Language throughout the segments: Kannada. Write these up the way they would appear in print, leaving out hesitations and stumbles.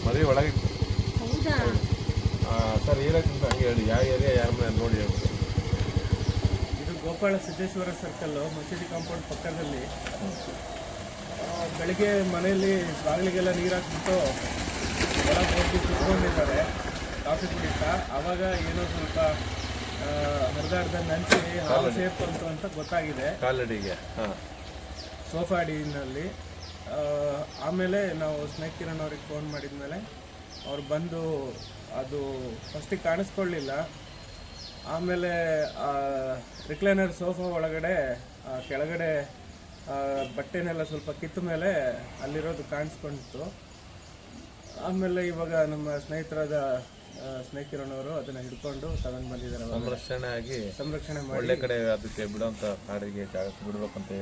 ಮದುವೆ ಒಳಗಿತ್ತು. ಹೌದಾ? ಸರ್ ಹೇಳಕ್ಕಿಂತ ಹಂಗೆ ಹೇಳಿ, ಯಾವ ಏರಿಯಾ ಯಾರ ಮನೆ ನೋಡಿ ಹೇಳಿ. ಇದು ಗೋಪಾಳ ಸಿದ್ದೇಶ್ವರ ಸರ್ಕಲ್ಲು, ಮಸೀದಿ ಕಾಂಪೌಂಡ್ ಪಕ್ಕದಲ್ಲಿ. ಬೆಳಿಗ್ಗೆ ಮನೆಯಲ್ಲಿ ಬಾಗಿಲಿಗೆಲ್ಲ ನೀರು ಹಾಕ್ಬಿಟ್ಟು ಒಳಗೆ ಹೋಗಿ ಕುತ್ಕೊಂಡಿದ್ದಾರೆ ಕಾಫಿ ಕುಡಿತಾ. ಆವಾಗ ಏನೋ ಸ್ವಲ್ಪ ಹರಿದಾಡ್ದ ನಂಚಿ ಹಾಲು ಸೇಫ್ ಬಂತು ಅಂತ ಗೊತ್ತಾಗಿದೆ ಕಾಲಡಿಗೆ. ಸೋಫಾ ಅಡಿನಲ್ಲಿ. ಆಮೇಲೆ ನಾವು ಸ್ನೇಕ್ ಕಿರಣ್ ಅವ್ರಿಗೆ ಫೋನ್ ಮಾಡಿದ್ಮೇಲೆ ಅವ್ರು ಬಂದು, ಅದು ಫಸ್ಟಿಗೆ ಕಾಣಿಸ್ಕೊಳ್ಳಿಲ್ಲ. ಆಮೇಲೆ ರಿಕ್ಲೈನರ್ ಸೋಫಾ ಒಳಗಡೆ ಕೆಳಗಡೆ ಬಟ್ಟೆನೆಲ್ಲ ಸ್ವಲ್ಪ ಕಿತ್ತ ಮೇಲೆ ಅಲ್ಲಿರೋದು ಕಾಣಿಸ್ಕೊಂಡಿತ್ತು. ಆಮೇಲೆ ಇವಾಗ ನಮ್ಮ ಸ್ನೇಹಿತರಾದ ಸ್ನೇಕ್ ಕಿರಣ್ ಅವರು ಅದನ್ನ ಹಿಡ್ಕೊಂಡು ತಗೊಂಡು ಬಂದಿದ್ದಾರೆ. ಸಂರಕ್ಷಣೆ ಮಾಡಿ ಒಳ್ಳೆ ಕಡೆ ಅದಕ್ಕೆ ಬಿಡುವಂತ ಕಾಡಿಗೆ ಜಾಗಕ್ಕೆ ಬಿಡ್ಬೇಕಂತ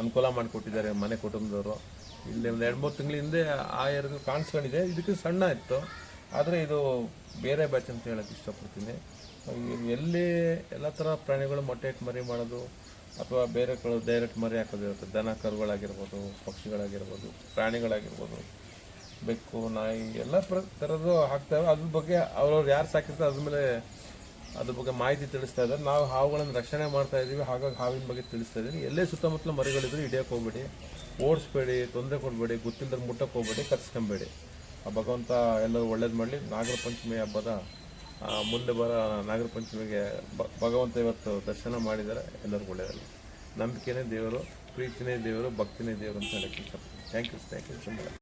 ಅನುಕೂಲ ಮಾಡಿಕೊಟ್ಟಿದ್ದಾರೆ ಮನೆ ಕುಟುಂಬದವರು. ಇಲ್ಲಿ ಒಂದು 2-3 ತಿಂಗಳ ಹಿಂದೆ ಆ ಏರಿಯಾದಲ್ಲಿ ಕಾಣಿಸ್ಕೊಂಡಿದೆ. ಇದಕ್ಕೆ ಸಣ್ಣ ಇತ್ತು, ಆದರೆ ಇದು ಬೇರೆ ಬ್ಯಾಚ್ ಅಂತ ಹೇಳಕ್ಕೆ ಇಷ್ಟಪಡ್ತೀನಿ. ಎಲ್ಲಿ ಎಲ್ಲ ಥರ ಪ್ರಾಣಿಗಳು ಮೊಟ್ಟೆ ಇಟ್ಟು ಮರಿ ಮಾಡೋದು ಅಥವಾ ಬೇರೆ ಕಡೆ ಡೈರೆಕ್ಟ್ ಮರಿ ಹಾಕೋದಿರುತ್ತೆ. ದನ ಕರುಗಳಾಗಿರ್ಬೋದು, ಪಕ್ಷಿಗಳಾಗಿರ್ಬೋದು, ಪ್ರಾಣಿಗಳಾಗಿರ್ಬೋದು, ಬೆಕ್ಕು, ನಾಯಿ ಎಲ್ಲ ಥರದ್ದು ಹಾಕ್ತೇವೆ. ಅದ್ರ ಬಗ್ಗೆ ಅವ್ರವ್ರು ಯಾರು ಸಾಕಿರ್ತಾರೆ ಅದ್ರ ಬಗ್ಗೆ ಮಾಹಿತಿ ತಿಳಿಸ್ತಾ ಇದ್ದಾರೆ. ನಾವು ಹಾವುಗಳನ್ನು ರಕ್ಷಣೆ ಮಾಡ್ತಾ ಇದ್ದೀವಿ, ಹಾಗಾಗಿ ಹಾವಿನ ಬಗ್ಗೆ ತಿಳಿಸ್ತಾ ಇದ್ದೀವಿ. ಎಲ್ಲೇ ಸುತ್ತಮುತ್ತಲ ಮರಿಗಳಿದ್ರು ಹಿಡಿಯೋಕೆ ಹೋಗ್ಬೇಡಿ, ಓಡಿಸ್ಬೇಡಿ, ತೊಂದರೆ ಕೊಡಬೇಡಿ, ಗೊತ್ತಿಲ್ಲದ್ರೆ ಮುಟ್ಟಕ್ಕೆ ಹೋಗ್ಬೇಡಿ, ಕರ್ಸ್ಕೊಂಬೇಡಿ. ಆ ಭಗವಂತ ಎಲ್ಲರೂ ಒಳ್ಳೇದು ಮಾಡಲಿ. ನಾಗರ ಪಂಚಮಿ ಹಬ್ಬದ ಮುಂದೆ ನಾಗರ ಪಂಚಮಿಗೆ ಭಗವಂತ ಇವತ್ತು ದರ್ಶನ ಮಾಡಿದ್ದಾರೆ. ಎಲ್ಲರಿಗೂ ಒಳ್ಳೆಯದಲ್ಲ. ನಂಬಿಕೆನೇ ದೇವರು, ಪ್ರೀತಿನೇ ದೇವರು, ಭಕ್ತಿನೇ ದೇವರು ಅಂತ ಹೇಳಕ್ಕೆ ಇಷ್ಟಪಡ್ತೀನಿ. Thank you so much.